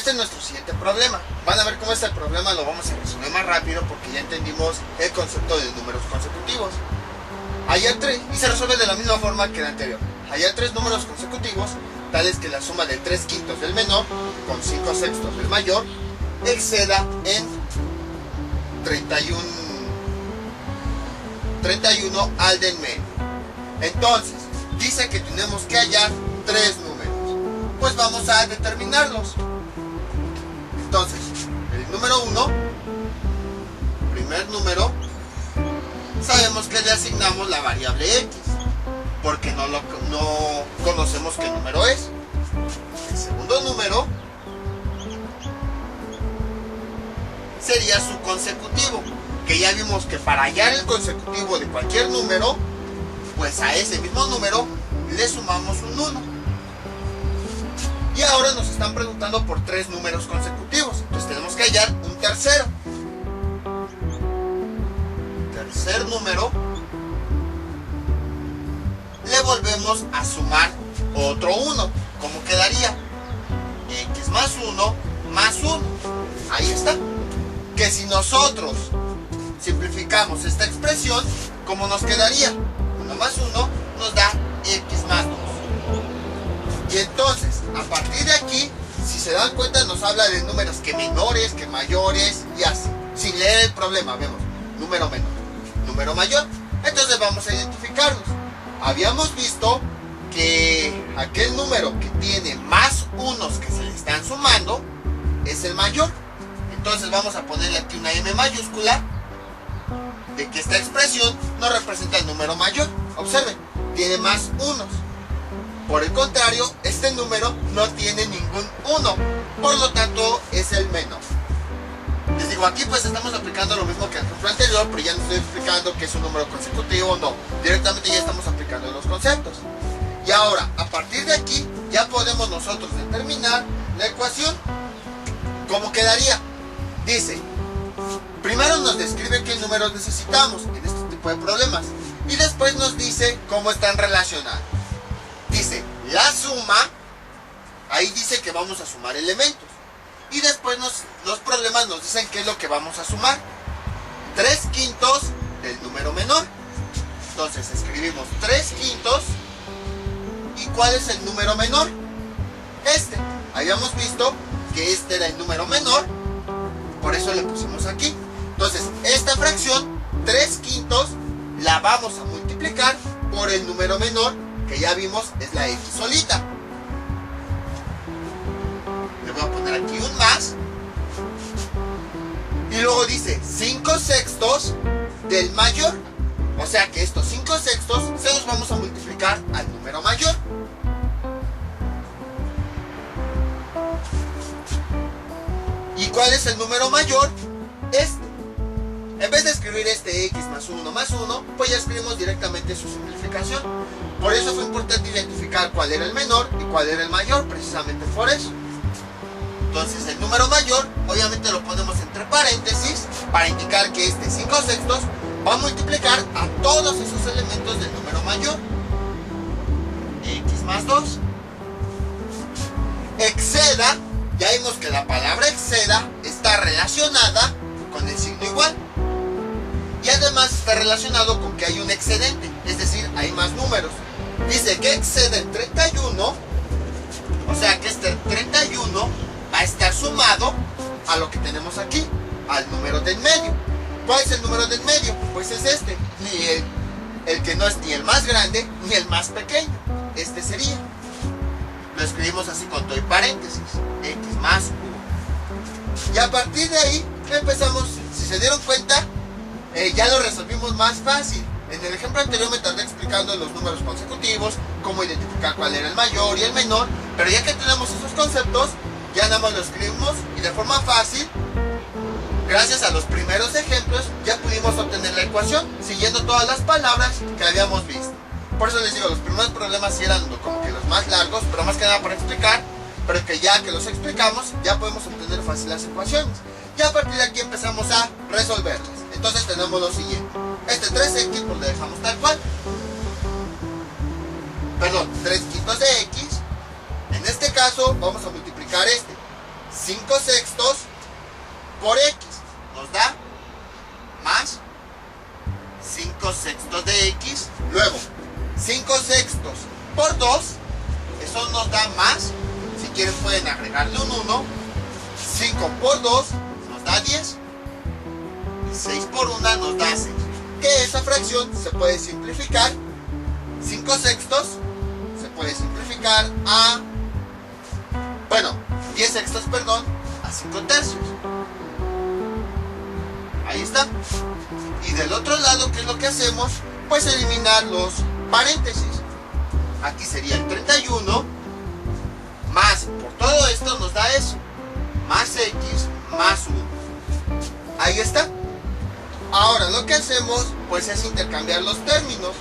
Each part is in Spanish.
este es nuestro siguiente problema. Van a ver cómo este problema lo vamos a resolver más rápido porque ya entendimos el concepto de números consecutivos. Hallar tres, y se resuelve de la misma forma que el anterior. Hallar tres números consecutivos, tales que la suma de 3/5 del menor con 5/6 del mayor exceda en 31 al del medio. Entonces, dice que tenemos que hallar tres números. Pues vamos a determinarlos. Entonces, el número 1, primer número, sabemos que le asignamos la variable x, porque no conocemos qué número es. El segundo número sería su consecutivo, que ya vimos que para hallar el consecutivo de cualquier número, pues a ese mismo número le sumamos un 1. Y ahora nos están preguntando por tres números consecutivos, entonces tenemos que hallar un tercero. Tercer número, le volvemos a sumar otro 1. ¿Cómo quedaría? X más 1 más 1. Ahí está. Que si nosotros simplificamos esta expresión, ¿cómo nos quedaría? 1 más 1 nos da X más 2. Y entonces, a partir de aquí, si se dan cuenta, nos habla de números que menores, que mayores, y así. Sin leer el problema, vemos número menor, número mayor. Entonces vamos a identificarlos. Habíamos visto que aquel número que tiene más unos que se le están sumando es el mayor. Entonces vamos a ponerle aquí una M mayúscula de que esta expresión no representa el número mayor. Observen, tiene más unos. Por el contrario, este número no tiene ningún 1, por lo tanto es el menor. Les digo, aquí pues estamos aplicando lo mismo que el ejemplo anterior, pero ya no estoy explicando que es un número consecutivo, no. Directamente ya estamos aplicando los conceptos. Y ahora, a partir de aquí, ya podemos nosotros determinar la ecuación. ¿Cómo quedaría? Dice, primero nos describe qué números necesitamos en este tipo de problemas, y después nos dice cómo están relacionados. Dice, la suma, ahí dice que vamos a sumar elementos. Y después los problemas nos dicen qué es lo que vamos a sumar. 3/5 del número menor. Entonces escribimos 3/5. ¿Y cuál es el número menor? Este. Habíamos visto que este era el número menor, por eso le pusimos aquí. Entonces, esta fracción, 3/5, la vamos a multiplicar por el número menor, que ya vimos es la x solita. Le voy a poner aquí un más. Y luego dice 5/6 del mayor. O sea que estos 5/6 se los vamos a multiplicar al número mayor. ¿Y cuál es el número mayor? Este. En vez de escribir este x más 1 más 1, pues ya escribimos directamente su simplificación. Por eso fue importante identificar cuál era el menor y cuál era el mayor, precisamente por eso. Entonces el número mayor, obviamente lo ponemos entre paréntesis, para indicar que este 5/6 va a multiplicar a todos esos elementos del número mayor. X más 2. Exceda, ya vimos que la palabra exceda está relacionada con el signo igual. Y además está relacionado con que hay un excedente, es decir, hay más números. Dice que excede el 31, o sea que este 31 va a estar sumado a lo que tenemos aquí, al número del medio. ¿Cuál es el número del medio? Pues es este, el que no es ni el más grande ni el más pequeño. Este sería. Lo escribimos así con todo y paréntesis, x más 1. Y a partir de ahí empezamos, si se dieron cuenta, ya lo resolvimos más fácil. En el ejemplo anterior me tardé explicando los números consecutivos, cómo identificar cuál era el mayor y el menor, pero ya que tenemos esos conceptos, ya nada más lo escribimos y de forma fácil, gracias a los primeros ejemplos, ya pudimos obtener la ecuación, siguiendo todas las palabras que habíamos visto. Por eso les digo, los primeros problemas sí eran como que los más largos, pero más que nada para explicar, pero que ya que los explicamos, ya podemos obtener fácil las ecuaciones. Y a partir de aquí empezamos a resolverlas. Entonces tenemos lo siguiente. Este 3x pues lo dejamos tal cual. Perdón, 3/5 de x. En este caso vamos a multiplicar este 5 sextos por x nos da más 5 sextos de x. Luego 5 sextos por 2, eso nos da más, si quieren pueden agregarle un 1. 5 por 2 nos da 10 y 6 por 1 nos da 6, que esa fracción se puede simplificar. 5 sextos se puede simplificar a, bueno, 10 sextos, perdón, a 5 tercios. Ahí está. Y del otro lado, ¿qué es lo que hacemos? Pues eliminar los paréntesis. Aquí sería el 31 más, por todo esto nos da eso, más x más 1. Ahí está. Ahora lo que hacemos pues es intercambiar los términos.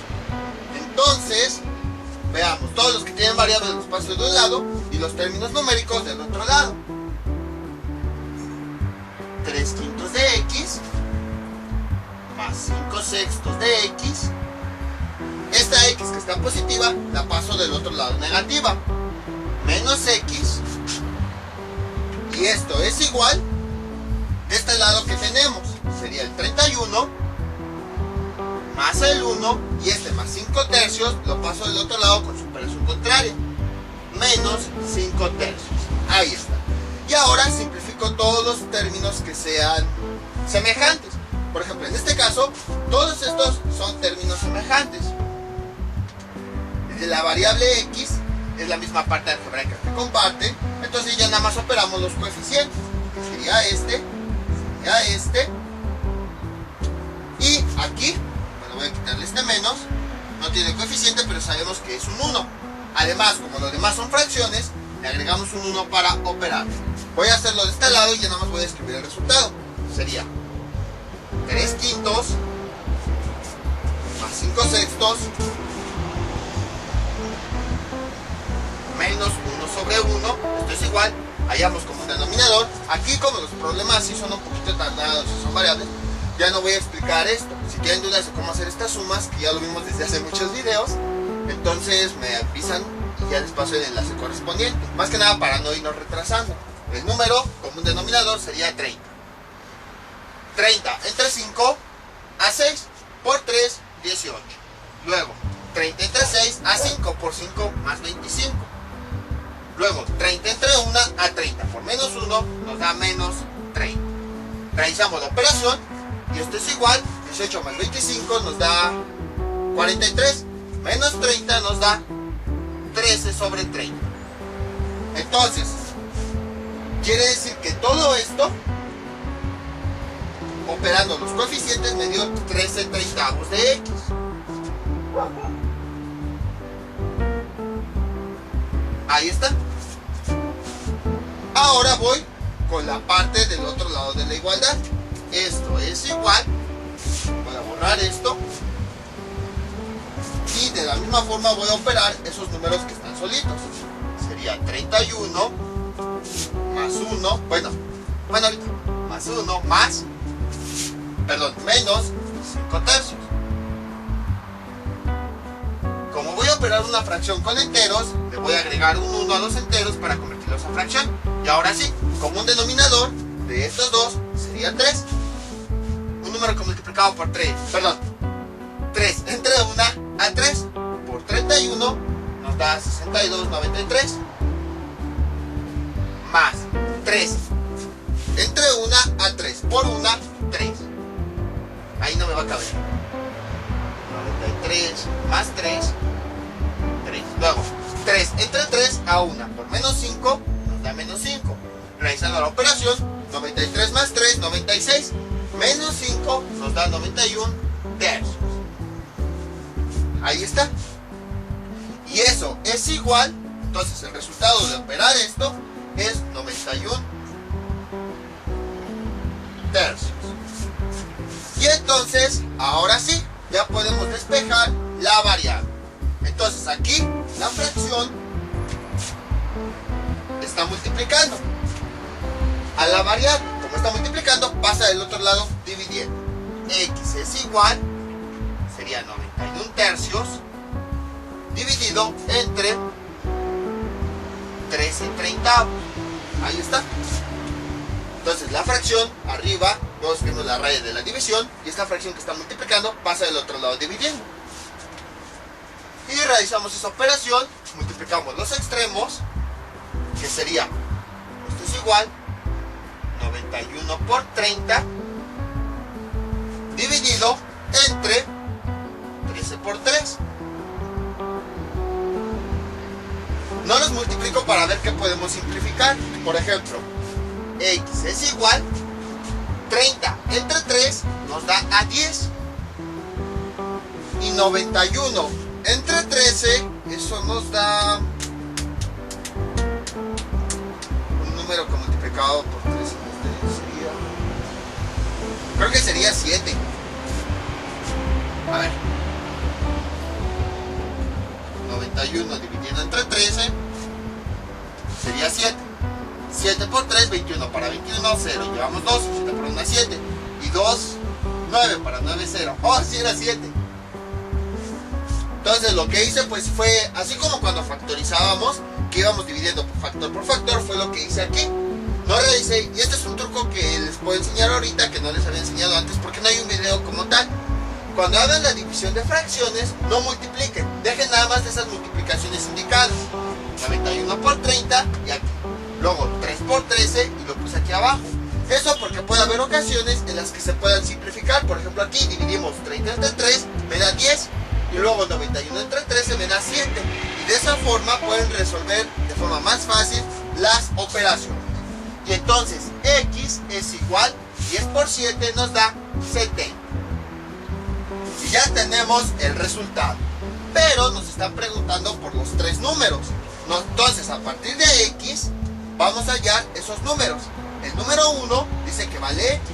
Entonces, veamos, todos los que tienen variables los paso de un lado y los términos numéricos del otro lado. 3 quintos de x más 5 sextos de x. Esta x que está positiva la paso del otro lado negativa. Menos x. Y esto es igual de este lado que tenemos. Sería el 31 más el 1 y este más 5 tercios lo paso del otro lado con su operación contraria. Menos 5 tercios. Ahí está. Y ahora simplifico todos los términos que sean semejantes. Por ejemplo, en este caso, todos estos son términos semejantes. De la variable x es la misma parte algebraica que comparte, entonces ya nada más operamos los coeficientes. Sería este, y aquí, bueno, voy a quitarle este menos, no tiene coeficiente, pero sabemos que es un 1. Además, como los demás son fracciones, le agregamos un 1 para operar. Voy a hacerlo de este lado y ya nada más voy a escribir el resultado. Sería 3 quintos más 5 sextos menos 1 sobre 1. Esto es igual, hallamos como un denominador. Aquí, como los problemas sí son un poquito tardados y son variables, ya no voy a explicar esto. Si tienen dudas de cómo hacer estas sumas, que ya lo vimos desde hace muchos videos, entonces me avisan y ya les paso el enlace correspondiente. Más que nada para no irnos retrasando. El número como un denominador sería 30. 30 entre 5 a 6 por 3, 18. Luego 30 entre 6 a 5 por 5 más 25. Luego 30 entre 1 a 30 por menos 1 nos da menos 30. Realizamos la operación y esto es igual. 18 más 25 nos da 43. Menos 30 nos da 13 sobre 30. Entonces, quiere decir que todo esto, operando los coeficientes, me dio 13 treintavos de x. Ahí está. Ahora voy con la parte del otro lado de la igualdad. Esto es igual. Voy a borrar esto. Y de la misma forma voy a operar esos números que están solitos. Sería 31 más 1. Bueno, ahorita. Más 1 más, menos 5 tercios. Como voy a operar una fracción con enteros, le voy a agregar un 1 a los enteros para convertirlos a fracción. Y ahora sí, como un denominador de estos dos sería 3. Un número que multiplicado por 3 entre 1 a 3 por 31 nos da 62,93. Más 3 entre 1 a 3 por 1, 3. Ahí no me va a caber. 93 más 3, 3. Luego 3 entre 3 a 1 por menos 5 nos da menos 5. Realizando la operación, 93 más 3, 96. Menos 5 nos da 91 tercios. Ahí está. Y eso es igual. Entonces el resultado de operar esto es 91 tercios. Y entonces, ahora sí, ya podemos despejar la variable. Entonces aquí la fracción está multiplicando a la variable. Como está multiplicando, pasa del otro lado dividiendo. X es igual, sería 91 tercios dividido entre 13 treintavos. Ahí está. Entonces la fracción arriba, luego escribimos la raíz de la división y esta fracción que está multiplicando pasa del otro lado dividiendo. Y realizamos esa operación, multiplicamos los extremos, que sería, esto es igual, 91 por 30, dividido entre 13 por 3. No los multiplico para ver qué podemos simplificar. Por ejemplo, x es igual, 30 entre 3 nos da a 10. Y 91 entre 13, eso nos da un número que multiplicado por 3 sería, creo que sería 7. A ver, 91 dividiendo entre 13 sería 7. 7 por 3, 21. Para 21, 0. Llevamos 2. 7 por 1, 7. Y 2, 9. Para 9, 0. Oh, sí era 7. Entonces lo que hice pues fue, así como cuando factorizábamos, que íbamos dividiendo por factor, fue lo que hice aquí. No realicé, y este es un truco que les puedo enseñar ahorita, que no les había enseñado antes, porque no hay un video como tal. Cuando hagan la división de fracciones, no multipliquen, dejen nada más de esas multiplicaciones indicadas. 91 por 30 y aquí. Luego 3 por 13 y lo puse aquí abajo. Eso porque puede haber ocasiones en las que se puedan simplificar. Por ejemplo, aquí dividimos 30 entre 3, me da 10. Y luego 91 entre 13 me da 7. Y de esa forma pueden resolver de forma más fácil las operaciones. Y entonces x es igual, 10 por 7 nos da 70. Y ya tenemos el resultado. Pero nos están preguntando por los tres números. Entonces a partir de x vamos a hallar esos números. El número 1 dice que vale x.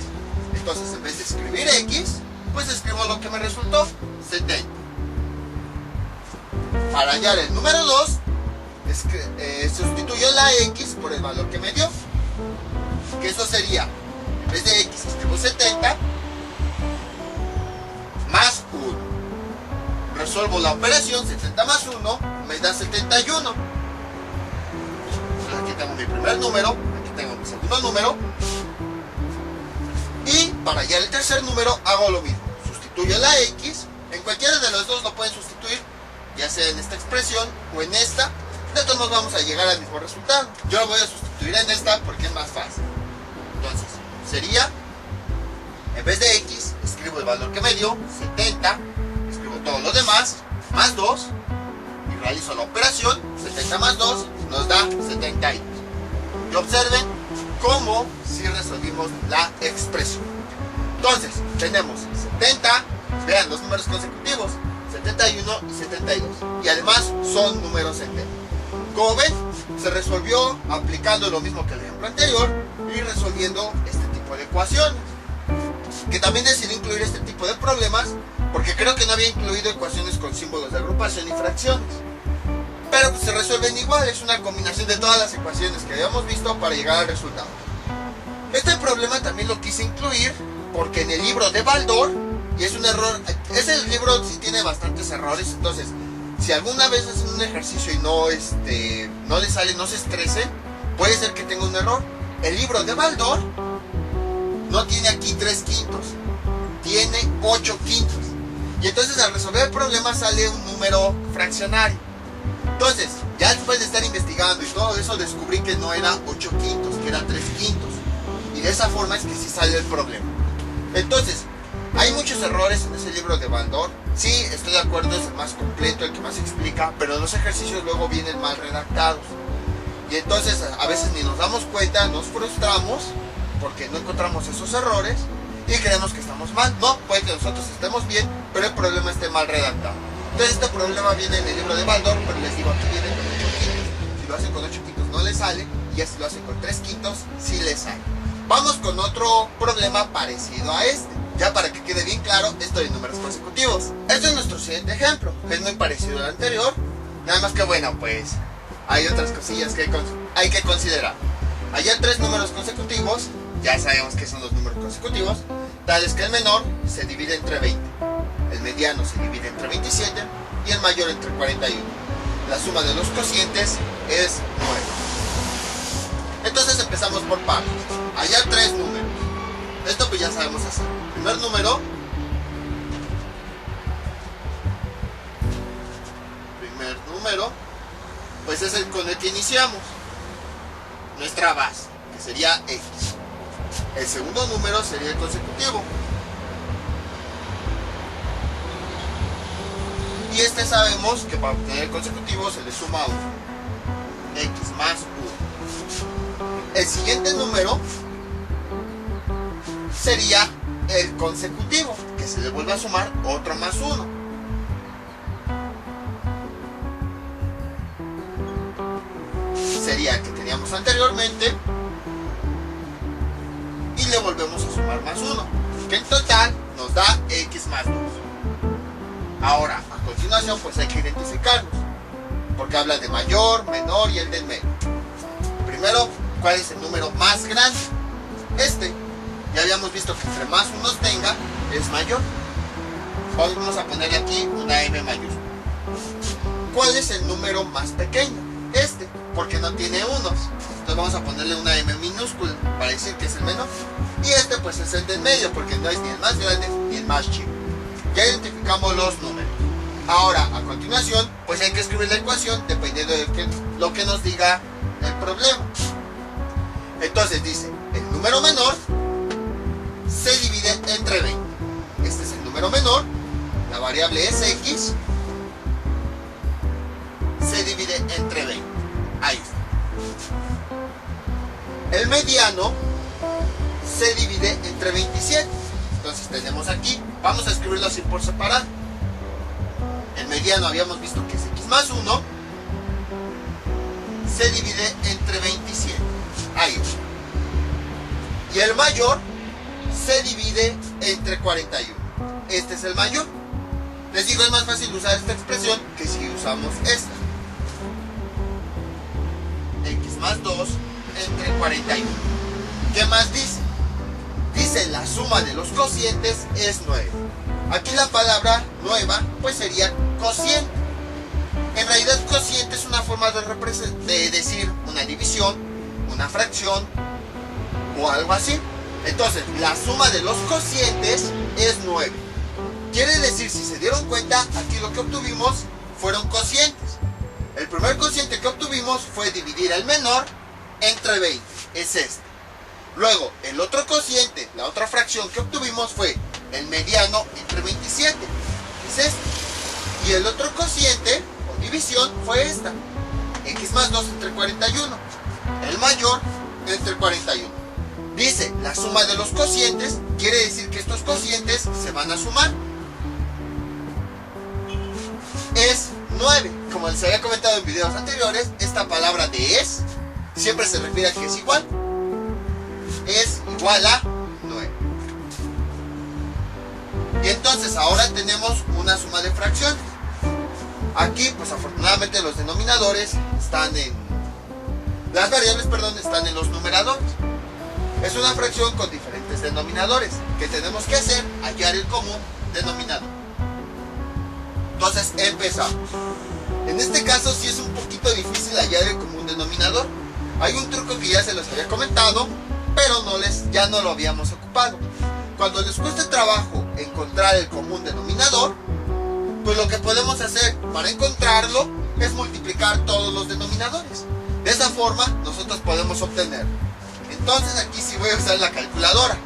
Entonces en vez de escribir x, pues escribo lo que me resultó, 70. Para hallar el número 2, sustituyo la x por el valor que me dio. Que eso sería, en vez de x escribo 70 más 1. Resuelvo la operación, 70 más 1 me da 71. Aquí tengo mi primer número, aquí tengo mi segundo número. Y para hallar el tercer número hago lo mismo. Sustituyo la x, en cualquiera de los dos lo pueden sustituir, ya sea en esta expresión o en esta. De todos modos vamos a llegar al mismo resultado. Yo lo voy a sustituir en esta porque es más fácil. Entonces, sería, en vez de x, escribo el valor que me dio, 70, escribo todo lo demás, más 2, y realizo la operación, 70 más 2 nos da 72. Y observen cómo si resolvimos la expresión. Entonces, tenemos 70, vean los números consecutivos, 71 y 72. Y además son números enteros. Como ven, se resolvió aplicando lo mismo que el ejemplo anterior y resolviendo este tipo de ecuaciones. Que también decidí incluir este tipo de problemas porque creo que no había incluido ecuaciones con símbolos de agrupación y fracciones. Pero pues se resuelven igual, es una combinación de todas las ecuaciones que habíamos visto para llegar al resultado. Este problema también lo quise incluir porque en el libro de Baldor, y es un error, ese libro sí tiene bastantes errores, entonces si alguna vez hacen un ejercicio y no le sale, no se estrese, puede ser que tenga un error. El libro de Baldor no tiene aquí 3/5, tiene 8/5. Y entonces al resolver el problema sale un número fraccionario. Entonces, ya después de estar investigando y todo eso, descubrí que no era 8/5, que era 3/5. Y de esa forma es que sí sale el problema. Entonces, hay muchos errores en ese libro de Baldor. Sí, estoy de acuerdo, es el más completo, el que más explica, pero los ejercicios luego vienen mal redactados. Y entonces a veces ni nos damos cuenta, nos frustramos porque no encontramos esos errores y creemos que estamos mal. No, puede que nosotros estemos bien, pero el problema esté mal redactado. Entonces este problema viene en el libro de Baldor, pero les digo, aquí viene con 8/5. Si lo hacen con 8/5 no le sale, y si lo hacen con 3/5 sí le sale. Vamos con otro problema parecido a este. Ya para que quede bien claro esto de números consecutivos. Este es nuestro siguiente ejemplo. Es muy parecido al anterior. Nada más que bueno, pues hay otras cosillas que hay que considerar. Hay 3 números consecutivos. Ya sabemos que son los números consecutivos. Tales que el menor se divide entre 20. El mediano se divide entre 27. Y el mayor entre 41. La suma de los cocientes es 9. Entonces empezamos por partes. Hallar 3 números. Esto pues ya sabemos hacer. Primer número pues es el con el que iniciamos nuestra base, que sería X. El segundo número sería el consecutivo, y este sabemos que para obtener el consecutivo se le suma 1, X más 1. El siguiente número sería el consecutivo, que se le vuelve a sumar otro más 1. Sería el que teníamos anteriormente, y le volvemos a sumar más 1, que en total nos da X más 2. Ahora, a continuación, pues hay que identificarlos, porque habla de mayor, menor y el del medio. Primero, ¿cuál es el número más grande? Este. Ya habíamos visto que entre más unos tenga, es mayor. Vamos a ponerle aquí una M mayúscula. ¿Cuál es el número más pequeño? Este, porque no tiene unos. Entonces vamos a ponerle una M minúscula para decir que es el menor. Y este pues es el del medio, porque no es ni el más grande ni el más chico. Ya identificamos los números. Ahora, a continuación, pues hay que escribir la ecuación dependiendo de lo que nos diga el problema. Entonces dice, el número menor se divide entre 20. Este es el número menor, la variable es X, se divide entre 20. Ahí está. El mediano se divide entre 27. Entonces tenemos aquí, vamos a escribirlo así por separado. El mediano habíamos visto que es X más 1, se divide entre 27. Ahí está. Y el mayor se divide entre 41. Este es el mayor. Les digo, es más fácil usar esta expresión que si usamos esta. X más 2 entre 41. ¿Qué más dice? Dice la suma de los cocientes es 9. Aquí la palabra nueva pues sería cociente. En realidad cociente es una forma de decir una división, una fracción o algo así. Entonces, la suma de los cocientes es 9. Quiere decir, si se dieron cuenta, aquí lo que obtuvimos fueron cocientes. El primer cociente que obtuvimos fue dividir el menor entre 20. Es este. Luego, el otro cociente, la otra fracción que obtuvimos fue el mediano entre 27. Es este. Y el otro cociente, o división, fue esta. X más 2 entre 41. El mayor entre 41. Dice, la suma de los cocientes, quiere decir que estos cocientes se van a sumar. Es 9. Como les había comentado en videos anteriores, esta palabra de es siempre se refiere a que es igual. Es igual a 9. Y entonces ahora tenemos una suma de fracciones. Aquí, pues afortunadamente los denominadores están en... Las variables, perdón, están en los numeradores. Es una fracción con diferentes denominadores. ¿Qué tenemos que hacer? Hallar el común denominador. Entonces empezamos. En este caso sí es un poquito difícil hallar el común denominador. Hay un truco que ya se los había comentado, pero ya no lo habíamos ocupado. Cuando les cueste trabajo encontrar el común denominador, pues lo que podemos hacer para encontrarlo es multiplicar todos los denominadores. De esa forma nosotros podemos obtener. Entonces aquí sí voy a usar la calculadora.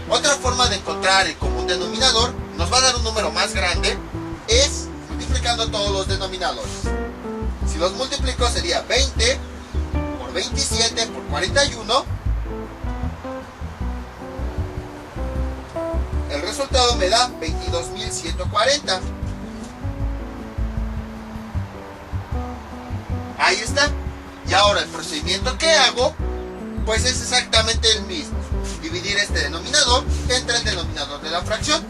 Otra forma de encontrar el común denominador nos va a dar un número más grande, es multiplicando todos los denominadores. Si los multiplico sería 20 por 27 por 41. El resultado me da 22.140. Ahí está. Y ahora el procedimiento que hago pues es exactamente el mismo. Dividir este denominador entre el denominador de la fracción.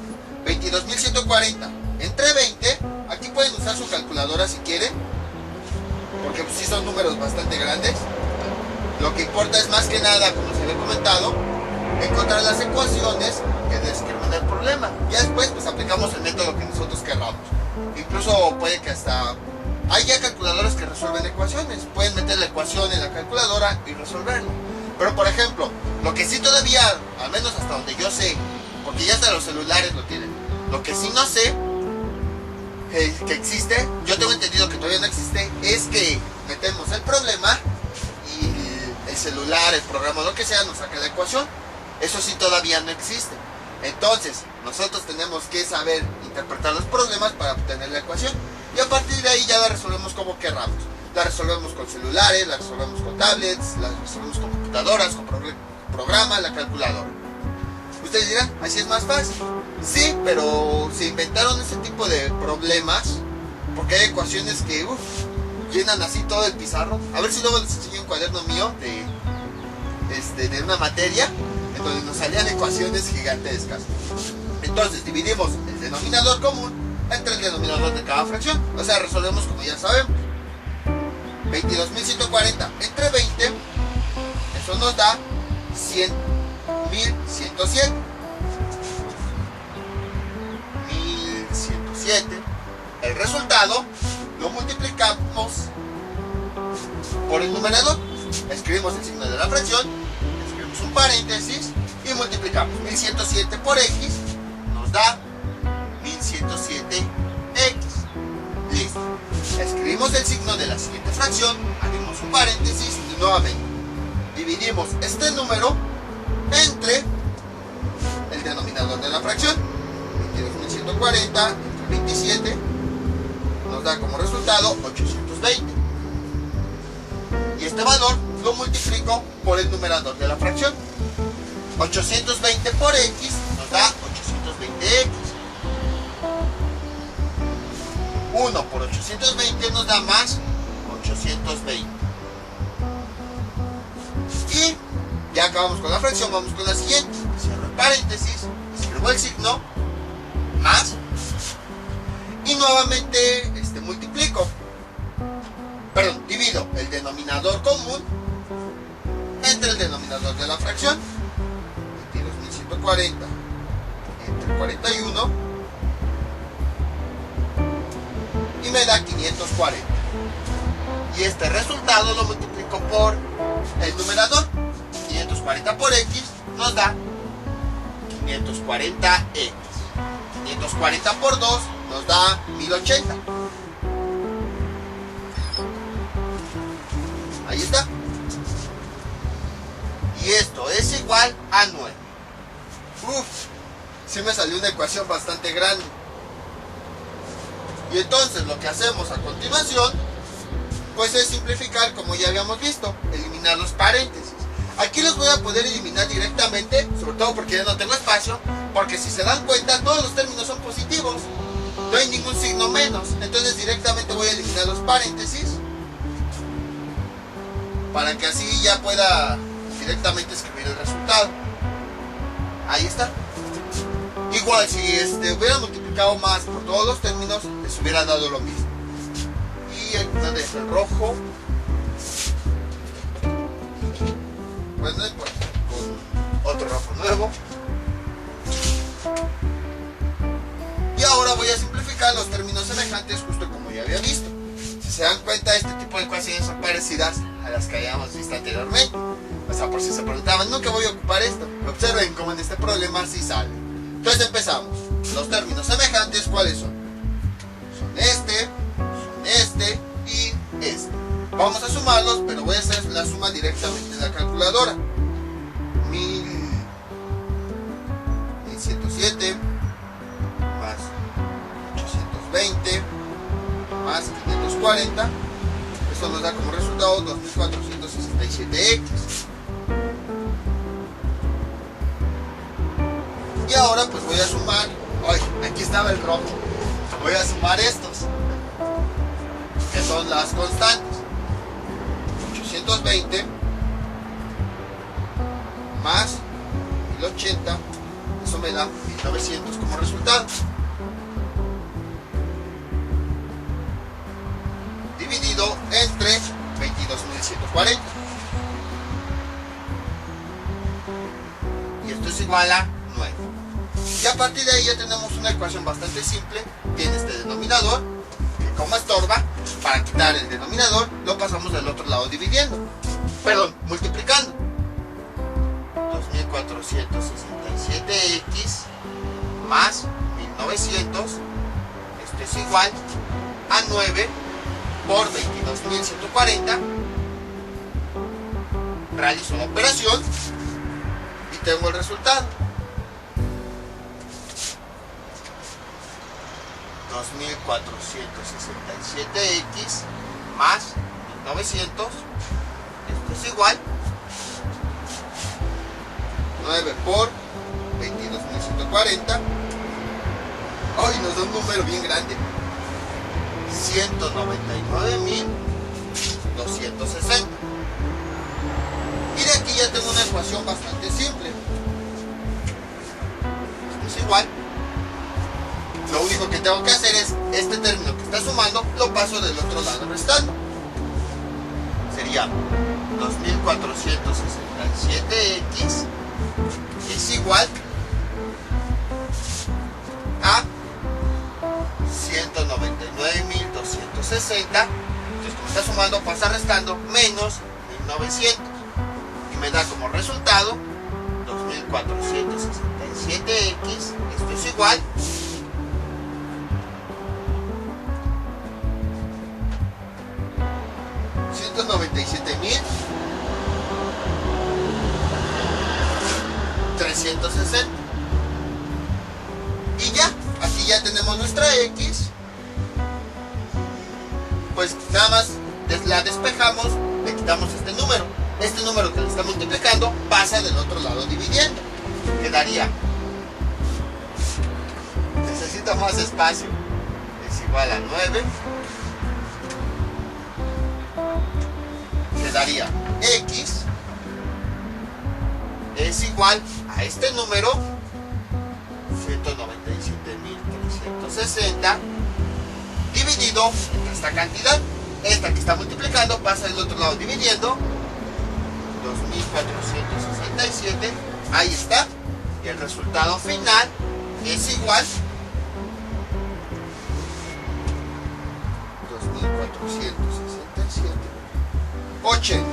22.140 entre 20. Aquí pueden usar su calculadora si quieren, porque pues sí son números bastante grandes. Lo que importa es más que nada, como se había comentado, encontrar las ecuaciones que describen el problema. Ya después pues aplicamos el método que nosotros queramos. Incluso puede que hasta hay ya calculadoras que resuelven ecuaciones. Pueden meter la ecuación en la calculadora y resolverla. Pero por ejemplo, lo que sí todavía, al menos hasta donde yo sé, porque ya hasta los celulares lo tienen, lo que sí no sé que existe, yo tengo entendido que todavía no existe, es que metemos el problema y el celular, el programa, lo que sea, nos saca la ecuación. Eso sí todavía no existe. Entonces, nosotros tenemos que saber interpretar los problemas para obtener la ecuación. Y a partir de ahí ya la resolvemos como querramos. La resolvemos con celulares, la resolvemos con tablets, la resolvemos con computadoras, con programas, la calculadora. Ustedes dirán, así es más fácil. Sí, pero se inventaron ese tipo de problemas porque hay ecuaciones que llenan así todo el pizarro. A ver si luego les enseño un cuaderno mío de una materia en donde nos salían ecuaciones gigantescas. Entonces dividimos el denominador común entre el denominador de cada fracción. O sea, resolvemos como ya sabemos. 22.140 entre 20, eso nos da 100.107. 1107. El resultado lo multiplicamos por el numerador. Escribimos el signo de la fracción, escribimos un paréntesis y multiplicamos 1107 por x, nos da 1107x. Listo. Escribimos el signo de la siguiente fracción, abrimos un paréntesis y nuevamente dividimos este número entre el denominador de la fracción. 22.140 entre 27 nos da como resultado 820. Y este valor lo multiplico por el numerador de la fracción. 820 por x nos da 820x. 1 por 820 nos da más 820. Y ya acabamos con la fracción, vamos con la siguiente. Cierro el paréntesis, escribo el signo, más, y nuevamente multiplico. Perdón, divido el denominador común entre el denominador de la fracción. 22.140 entre 41 y me da 540. Y este resultado lo multiplico por el numerador. 540 por x nos da 540x. 540 por 2 nos da 1080. Ahí está. Y esto es igual a 9. Sí me salió una ecuación bastante grande. Y entonces lo que hacemos a continuación pues es simplificar, como ya habíamos visto, eliminar los paréntesis. Aquí los voy a poder eliminar directamente, sobre todo porque ya no tengo espacio, porque si se dan cuenta todos los términos son positivos, no hay ningún signo menos, entonces directamente voy a eliminar los paréntesis para que así ya pueda directamente escribir el resultado. Ahí está. Igual si hubiera multiplicado más por todos los términos, les hubiera dado lo mismo. Y entonces el rojo, bueno, pues, con otro rojo nuevo. Y ahora voy a simplificar los términos semejantes justo como ya había visto. Si se dan cuenta, este tipo de ecuaciones son parecidas a las que habíamos visto anteriormente. O sea, por si se preguntaban, nunca voy a ocupar esto. Observen cómo en este problema sí sale. Entonces empezamos. Los términos semejantes, ¿cuáles son? Son este y este. Vamos a sumarlos, pero voy a hacer la suma directamente en la calculadora. 1107 más 820 más 540. Esto nos da como resultado 2467x. Y ahora pues voy a sumar. Ay, aquí estaba el rojo. Voy a sumar estos, que son las constantes. 820 más 1080, eso me da 1900 como resultado. Dividido entre 22.140. Y esto es igual a 9. Y a partir de ahí ya tenemos una ecuación bastante simple. Tiene este denominador, que como estorba, para quitar el denominador, lo pasamos del otro lado dividiendo. Perdón, multiplicando. 2467x más 1900, esto es igual a 9 por 22.140. Realizo la operación y tengo el resultado. 2467x más 1900, esto es igual 9 por 22.140. Hoy nos da un número bien grande, 199.260. Y de aquí ya tengo una ecuación bastante simple. Esto es igual. Lo único que tengo que hacer es este término que está sumando, lo paso del otro lado restando. Sería 2467x es igual a 199.260. Entonces, como está sumando, pasa restando menos 1900. Y me da como resultado 2467x. Esto es igual 197.360. Y ya, aquí ya tenemos nuestra x. Pues nada más la despejamos, le quitamos este número. Este número que le está multiplicando pasa del otro lado dividiendo. Quedaría, necesito más espacio, es igual a 9. Quedaría x es igual a este número, 197.360, dividido entre esta cantidad. Esta que está multiplicando pasa del otro lado dividiendo, 2.467, ahí está. Y el resultado final es igual 2.467, 80.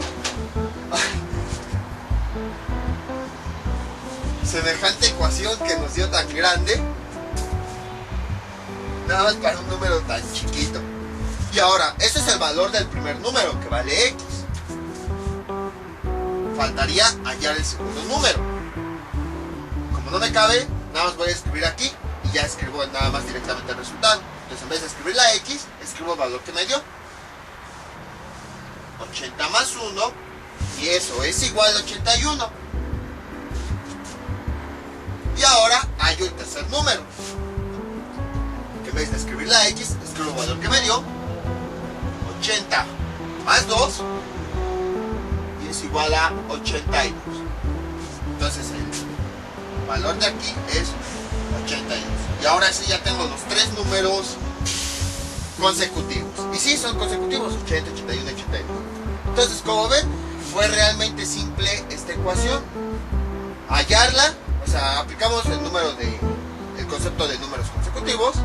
Semejante ecuación que nos dio tan grande, nada más para un número tan chiquito. Y ahora, este es el valor del primer número, que vale x. Faltaría hallar el segundo número. Como no me cabe, nada más voy a escribir aquí y ya escribo nada más directamente el resultado. Entonces, en vez de escribir la x, escribo el valor que me dio. 80 más 1, y eso es igual a 81. Y ahora hallo el tercer número, que en vez de escribir la x, escribo el valor que me dio, 80 más 2, y es igual a 82. Entonces el valor de aquí es 82. Y ahora sí ya tengo los tres números consecutivos. Y sí, son consecutivos, 80, 81, 82. Entonces, como ven, fue realmente simple esta ecuación. Hallarla, o sea, aplicamos el concepto de números consecutivos,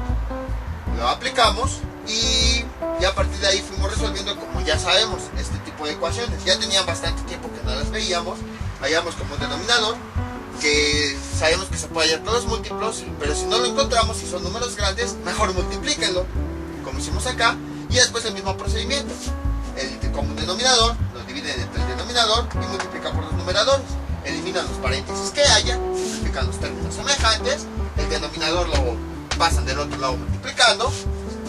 lo aplicamos y ya a partir de ahí fuimos resolviendo, como ya sabemos, este tipo de ecuaciones. Ya tenían bastante tiempo que no las veíamos. Hallamos como un denominador, que sabemos que se puede hallar todos los múltiplos, pero si no lo encontramos, si son números grandes, mejor multiplíquenlo, como hicimos acá, y después el mismo procedimiento. El común denominador lo dividen entre el denominador y multiplican por los numeradores. Eliminan los paréntesis que haya, simplifican los términos semejantes, el denominador lo pasan del otro lado multiplicando,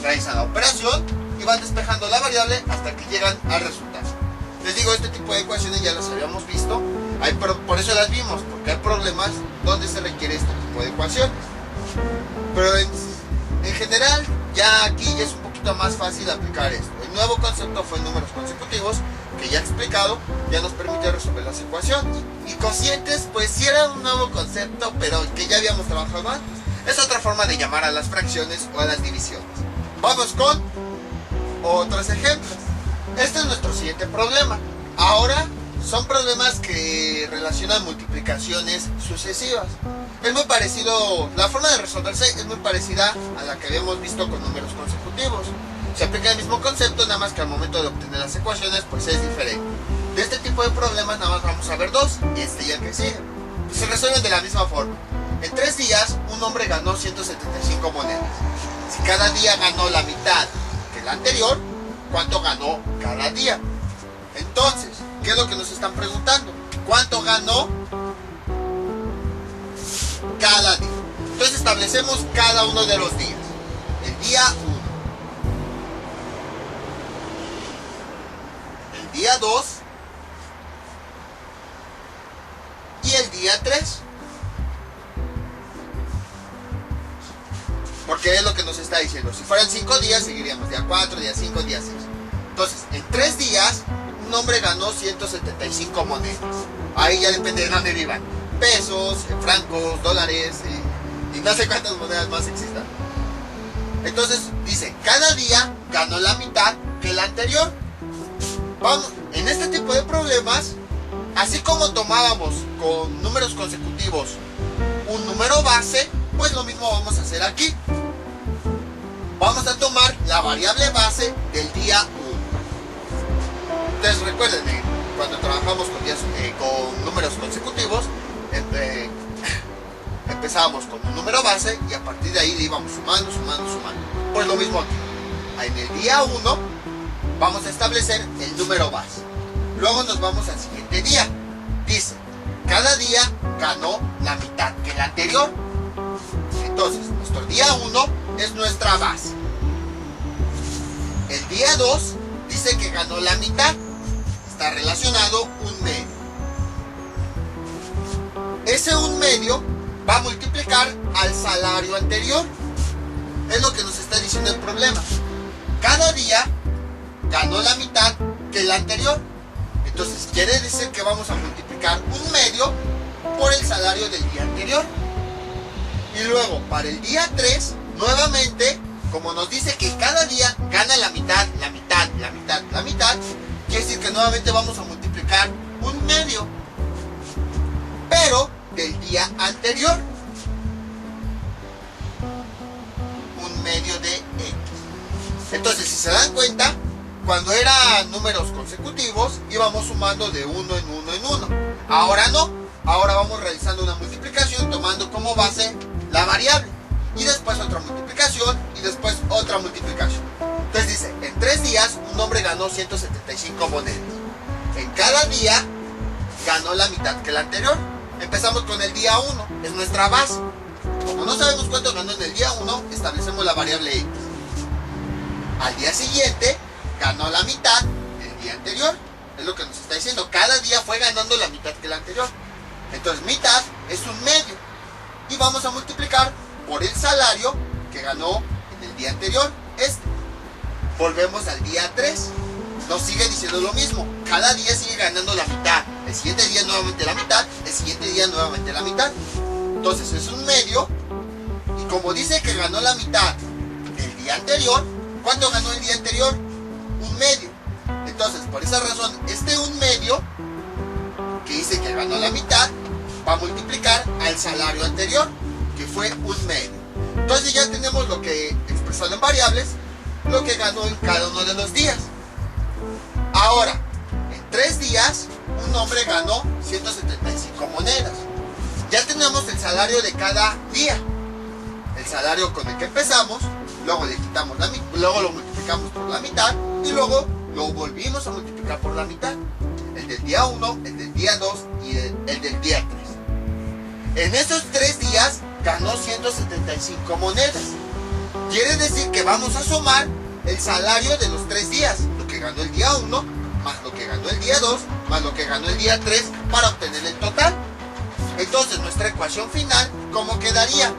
realizan la operación y van despejando la variable hasta que llegan al resultado. Les digo, este tipo de ecuaciones ya las habíamos visto, por eso las vimos, porque hay problemas donde se requiere este tipo de ecuaciones. Pero en general, ya aquí ya es un poquito más fácil aplicar esto. El nuevo concepto fue números consecutivos, que ya he explicado, ya nos permite resolver las ecuaciones. Y cocientes, pues sí era un nuevo concepto, pero que ya habíamos trabajado antes. Es otra forma de llamar a las fracciones o a las divisiones. Vamos con otros ejemplos. Este es nuestro siguiente problema. Ahora son problemas que relacionan multiplicaciones sucesivas. Es muy parecido, la forma de resolverse es muy parecida a la que habíamos visto con números consecutivos. Se aplica el mismo concepto, nada más que al momento de obtener las ecuaciones pues es diferente. De este tipo de problemas nada más vamos a ver dos, este y el que sigue. se resuelven de la misma forma. En 3 días, un hombre ganó 175 monedas. Si cada día ganó la mitad que el anterior, ¿cuánto ganó cada día? Entonces, ¿qué es lo que nos están preguntando? ¿Cuánto ganó cada día? Entonces establecemos cada uno de los días. El día 1, el día 2 y el día 3. Porque es lo que nos está diciendo. Si fueran 5 días, seguiríamos día 4, día 5, día 6. Entonces, en 3 días, un hombre ganó 175 monedas. Ahí ya depende de dónde vivan. Pesos, francos, dólares y no sé cuántas monedas más existan. Entonces, dice, cada día ganó la mitad que el anterior. Vamos, en este tipo de problemas, así como tomábamos con números consecutivos un número base, pues lo mismo vamos a hacer aquí. Vamos a tomar la variable base del día 1. Entonces recuerden, cuando trabajamos con números consecutivos, empezábamos con un número base y a partir de ahí le íbamos sumando. Pues lo mismo aquí. En el día 1 vamos a establecer el número base. Luego nos vamos al siguiente día. Dice, cada día ganó la mitad que el anterior. Entonces, nuestro día 1 es nuestra base. El día 2 dice que ganó la mitad. Está relacionado un medio. Ese un medio va a multiplicar al salario anterior. Es lo que nos está diciendo el problema. Cada día ganó la mitad que el anterior. Entonces quiere decir que vamos a multiplicar un medio por el salario del día anterior. Y luego para el día 3, nuevamente, como nos dice que cada día gana la mitad, quiere decir que nuevamente vamos a multiplicar un medio, pero del día anterior. Un medio de X. Entonces, si se dan cuenta, cuando eran números consecutivos, íbamos sumando de uno en uno. Ahora no. Ahora vamos realizando una multiplicación tomando como base la variable. Y después otra multiplicación y después otra multiplicación. Entonces dice, en 3 días un hombre ganó 175 monedas. En cada día ganó la mitad que el anterior. Empezamos con el día 1, es nuestra base. Como no sabemos cuánto ganó en el día 1, establecemos la variable X. Al día siguiente ganó la mitad del día anterior. Es lo que nos está diciendo. Cada día fue ganando la mitad que el anterior. Entonces mitad es un medio. Y vamos a multiplicar por el salario que ganó en el día anterior. Volvemos al día 3. Nos sigue diciendo lo mismo. Cada día sigue ganando la mitad. El siguiente día nuevamente la mitad. El siguiente día nuevamente la mitad. Entonces es un medio. Y como dice que ganó la mitad del día anterior, ¿cuánto ganó el día anterior? Un medio. Entonces, por esa razón, un medio que dice que ganó la mitad va a multiplicar al salario anterior, que fue un medio. Entonces ya tenemos lo que expresado en variables, lo que ganó en cada uno de los días. Ahora, en 3 días, un hombre ganó 175 monedas. Ya tenemos el salario de cada día. El salario con el que empezamos, luego le quitamos la mitad, luego lo multiplicamos por la mitad y luego lo volvimos a multiplicar por la mitad. El del día 1, el del día 2 y el del día 3. En esos 3 días ganó 175 monedas. Quiere decir que vamos a sumar el salario de los 3 días. Lo que ganó el día 1, más lo que ganó el día 2, más lo que ganó el día 3 para obtener el total. Entonces nuestra ecuación final, ¿cómo quedaría?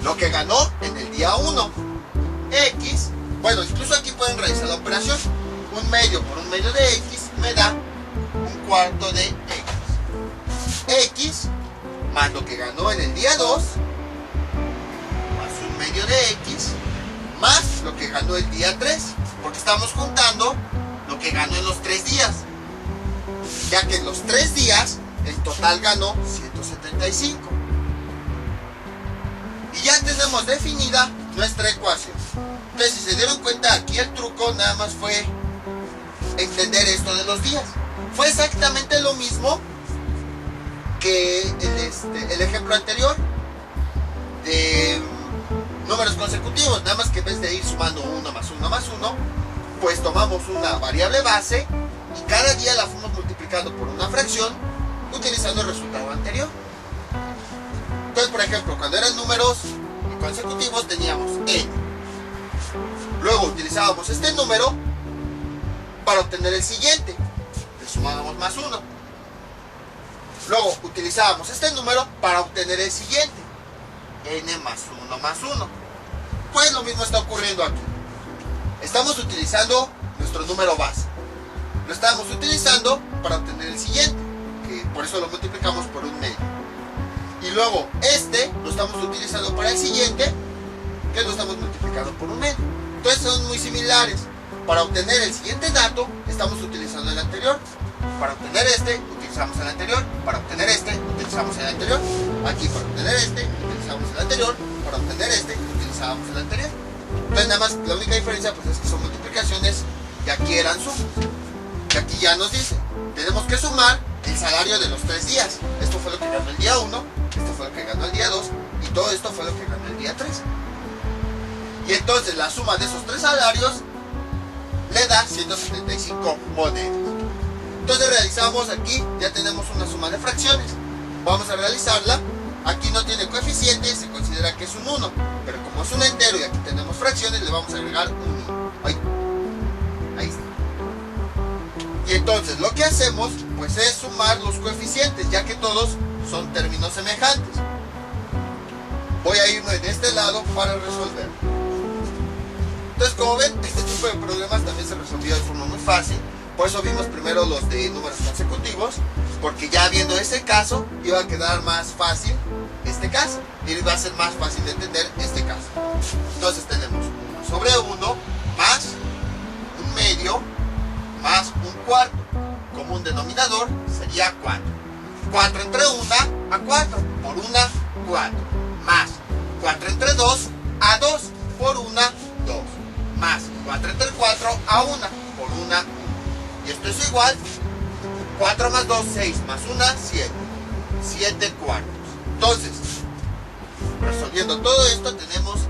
Lo que ganó en el día 1, X, bueno, incluso aquí pueden realizar la operación. Un medio por un medio de X me da un cuarto de X. X más lo que ganó en el día 2, más un medio de X, más lo que ganó el día 3, porque estamos juntando lo que ganó en los 3 días. Ya que en los 3 días, el total ganó 175. Y ya tenemos definida nuestra ecuación. Entonces, si se dieron cuenta, aquí el truco nada más fue entender esto de los días. Fue exactamente lo mismo que el ejemplo anterior de números consecutivos, nada más que en vez de ir sumando 1 más 1 más 1, pues tomamos una variable base y cada día la fuimos multiplicando por una fracción utilizando el resultado anterior. Entonces, por ejemplo, cuando eran números consecutivos teníamos n. Luego utilizábamos este número para obtener el siguiente. Le sumábamos más 1. Luego utilizábamos este número para obtener el siguiente. N más 1 más 1. Pues lo mismo está ocurriendo aquí. Estamos utilizando nuestro número base. Lo estamos utilizando para obtener el siguiente, que por eso lo multiplicamos por un medio. Y luego este lo estamos utilizando para el siguiente, que lo estamos multiplicando por un medio. Entonces son muy similares. Para obtener el siguiente dato, estamos utilizando el anterior. Para obtener este, utilizamos el anterior. Para obtener este, utilizamos el anterior. Aquí para obtener este, utilizamos el anterior. Para obtener este, utilizábamos el anterior. Entonces nada más, la única diferencia pues es que son multiplicaciones y aquí eran sumas. Y aquí ya nos dice, tenemos que sumar el salario de los 3 días. Esto fue lo que ganó el día 1, esto fue lo que ganó el día 2 y todo esto fue lo que ganó el día 3. Y entonces la suma de esos 3 salarios le da 175 monedas. Entonces realizamos aquí, ya tenemos una suma de fracciones. Vamos a realizarla. Aquí no tiene coeficiente, se considera que es un 1. Pero como es un entero y aquí tenemos fracciones, le vamos a agregar un 1. Ahí está. Y entonces lo que hacemos pues es sumar los coeficientes, ya que todos son términos semejantes. Voy a irme en este lado para resolver. Entonces, como ven, este tipo de problemas también se resolvió de forma muy fácil. Por eso vimos primero los de números consecutivos, porque ya viendo ese caso iba a quedar más fácil este caso, y iba a ser más fácil de entender este caso. Entonces tenemos 1 sobre 1 más un medio más un cuarto. Como un denominador sería 4. 4 entre 1 a 4 por 1, 4. Más 4 entre 2 a 2 por 1, 2. Más 4 entre 4 a 1 por 1, 1. Y esto es igual, 4 más 2, 6, más 1, 7. 7 cuartos. Entonces, resolviendo todo esto, tenemos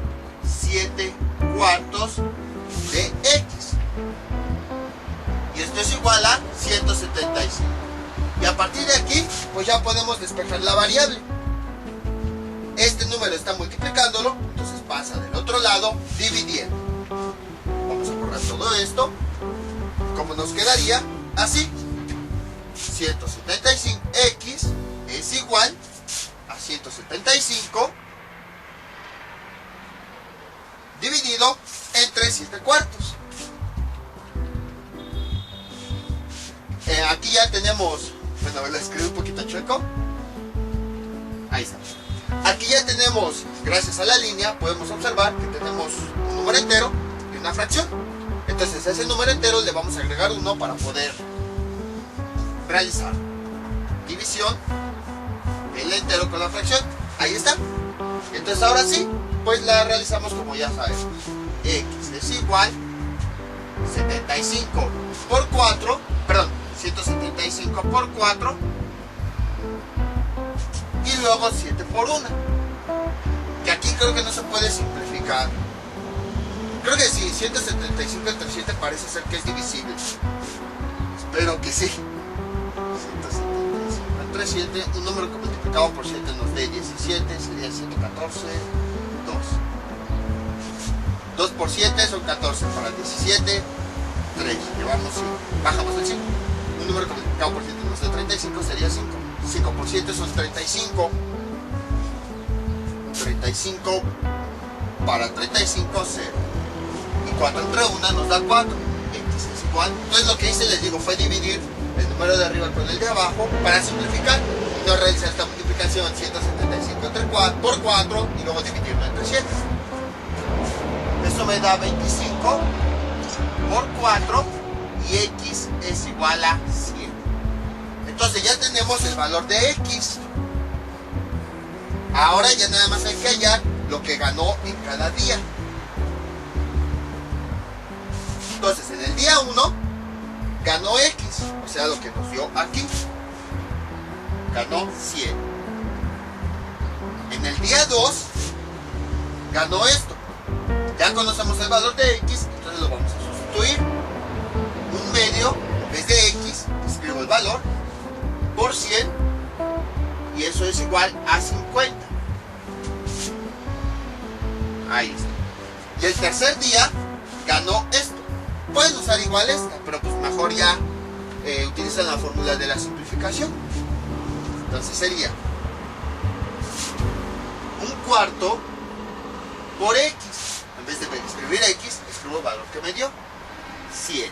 7 cuartos de x. Y esto es igual a 175. Y a partir de aquí, pues ya podemos despejar la variable. Este número está multiplicándolo, entonces pasa del otro lado dividiendo. Vamos a borrar todo esto. Como nos quedaría así. 175x es igual a 175 dividido entre 7 cuartos. Aquí ya tenemos, bueno, lo escribí un poquito chueco. Ahí está. Aquí ya tenemos, gracias a la línea, podemos observar que tenemos un número entero y una fracción. Entonces a ese número entero le vamos a agregar 1 para poder realizar división del entero con la fracción. Ahí está. Entonces ahora sí, pues la realizamos como ya sabemos. X es igual 75 por 4, perdón, 175 por 4 y luego 7 por 1. Que aquí creo que no se puede simplificar. Creo que sí, 175 entre 7 parece ser que es divisible. Espero que sí. 175 entre 7, un número que multiplicado por 7 nos dé 17, sería 114, 2. 2 por 7 son 14, para 17, 3. Llevamos 5, bajamos el 5. Un número que multiplicado por 7 nos dé 35, sería 5. 5 por 7 son 35. 35 para 35, 0. Y 4 entre 1 nos da 4. X es igual. Entonces lo que hice, les digo, fue dividir el número de arriba con el de abajo para simplificar. Y no realizar esta multiplicación 175 entre 4, por 4 y luego dividirlo entre 7. Eso me da 25 por 4 y x es igual a 7. Entonces ya tenemos el valor de x. Ahora ya nada más hay que hallar lo que ganó en cada día. Entonces en el día 1 ganó x, o sea lo que nos dio aquí. ganó 100. En el día 2 ganó esto. Ya conocemos el valor de X, entonces lo vamos a sustituir. Un medio, en vez de X, escribo el valor por 100 y eso es igual a 50. Ahí está. Y el tercer día ganó esto. Pueden usar igual esta, pero pues mejor ya utilizan la fórmula de la simplificación. Entonces sería un cuarto por X. En vez de escribir X, escribo el valor que me dio, 100.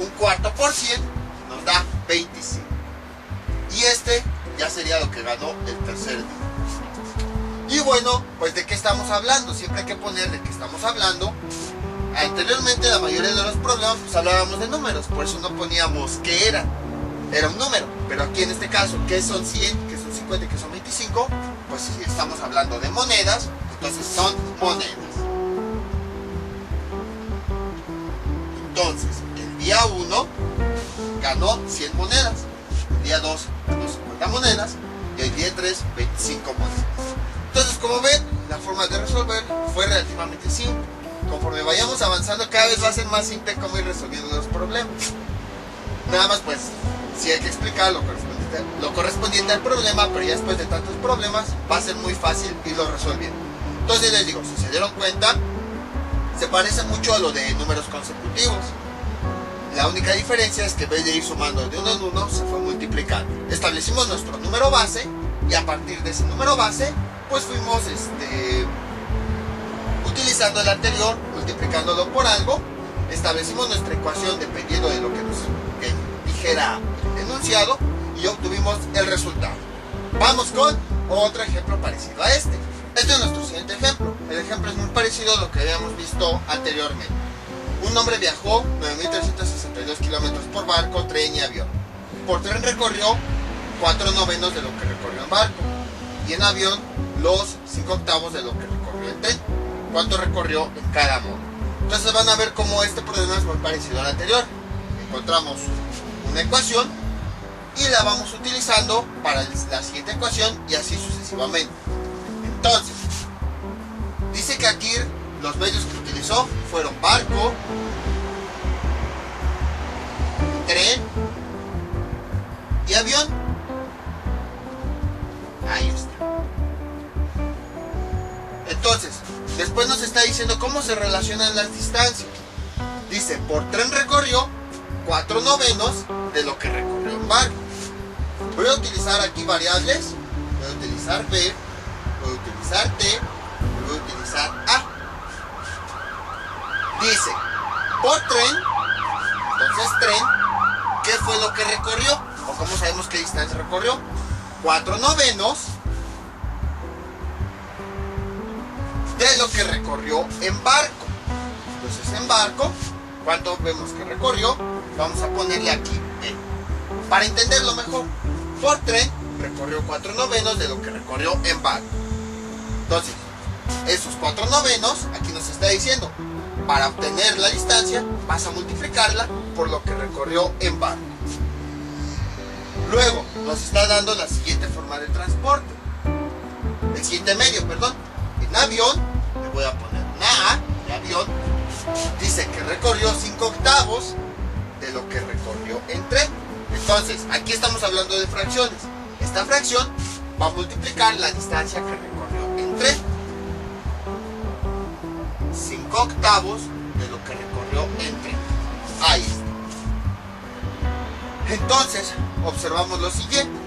Un cuarto por 100 nos da 25. Y este ya sería lo que ganó el tercer día. Y bueno, pues ¿de qué estamos hablando? Siempre hay que poner de qué estamos hablando. Anteriormente la mayoría de los problemas pues hablábamos de números, por eso no poníamos qué era un número. Pero aquí en este caso, ¿qué son 100? ¿Qué son 50? ¿Qué son 25? Pues si estamos hablando de monedas, entonces son monedas. Entonces, el día 1 ganó 100 monedas, el día 2 ganó 50 monedas y el día 3 25 monedas. Entonces, como ven, la forma de resolver fue relativamente simple. Conforme vayamos avanzando, cada vez va a ser más simple cómo ir resolviendo los problemas. Nada más, pues, sí hay que explicar lo correspondiente al problema, pero ya después de tantos problemas va a ser muy fácil irlo resolviendo. Entonces les digo, si se dieron cuenta, se parece mucho a lo de números consecutivos. La única diferencia es que en vez de ir sumando de uno en uno, se fue multiplicando. Establecimos nuestro número base y a partir de ese número base, pues fuimos utilizando el anterior, multiplicándolo por algo. Establecimos nuestra ecuación dependiendo de lo que nos dijera el enunciado y obtuvimos el resultado. Vamos con otro ejemplo parecido a este. Este es nuestro siguiente ejemplo. El ejemplo es muy parecido a lo que habíamos visto anteriormente. Un hombre viajó 9.362 kilómetros por barco, tren y avión. Por tren recorrió 4/9 de lo que recorrió en barco y en avión los 5/8 de lo que recorrió en tren. ¿Cuánto recorrió en cada modo? Entonces van a ver cómo este problema es muy parecido al anterior. Encontramos una ecuación y la vamos utilizando para la siguiente ecuación y así sucesivamente. Entonces, dice que aquí los medios que utilizó fueron barco, tren y avión. Ahí está. Entonces, después nos está diciendo cómo se relacionan las distancias. Dice, por tren recorrió 4/9 de lo que recorrió en barco. Voy a utilizar aquí variables. Voy a utilizar B, voy a utilizar T, y voy a utilizar A. Dice, por tren, entonces tren, ¿qué fue lo que recorrió? ¿O cómo sabemos qué distancia recorrió? 4/9 de lo que recorrió en barco. Entonces en barco, ¿cuánto vemos que recorrió? Vamos a ponerle aquí B. Para entenderlo mejor, por tren recorrió 4/9 de lo que recorrió en barco. Entonces, esos 4/9, aquí nos está diciendo, para obtener la distancia, vas a multiplicarla por lo que recorrió en barco. Luego, nos está dando la siguiente forma de transporte. El siguiente medio, perdón. En avión, le voy a poner una A de avión. Dice que recorrió 5/8 de lo que recorrió en tren. Entonces, aquí estamos hablando de fracciones. Esta fracción va a multiplicar la distancia que recorrió en tren. 5/8 de lo que recorrió en tren. Ahí está. Entonces, observamos lo siguiente.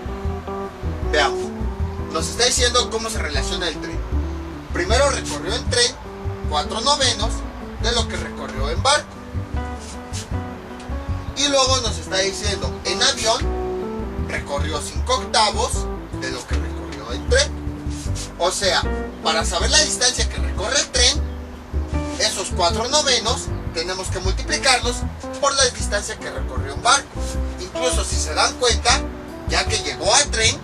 Veamos. Nos está diciendo cómo se relaciona el tren. Primero recorrió en tren 4/9 de lo que recorrió en barco. Y luego nos está diciendo, en avión recorrió 5/8 de lo que recorrió en tren. O sea, para saber la distancia que recorre el tren, esos 4/9 tenemos que multiplicarlos por la distancia que recorrió en barco. Incluso si se dan cuenta, ya que llegó al tren,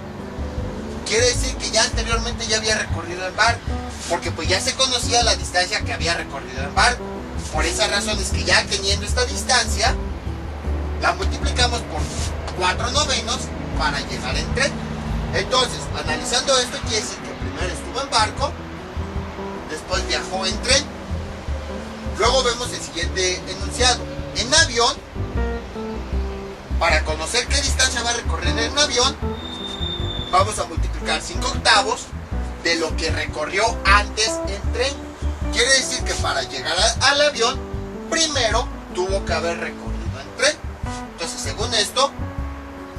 quiere decir que ya anteriormente ya había recorrido el barco, porque pues ya se conocía la distancia que había recorrido el barco. Por esa razón es que ya teniendo esta distancia, la multiplicamos por 4/9 para llegar en tren. Entonces, analizando esto, quiere decir que primero estuvo en barco, después viajó en tren. Luego vemos el siguiente enunciado. En avión, para conocer qué distancia va a recorrer en avión, vamos a multiplicar 5/8 de lo que recorrió antes en tren. Quiere decir que para llegar al avión, primero tuvo que haber recorrido en tren. Entonces, según esto,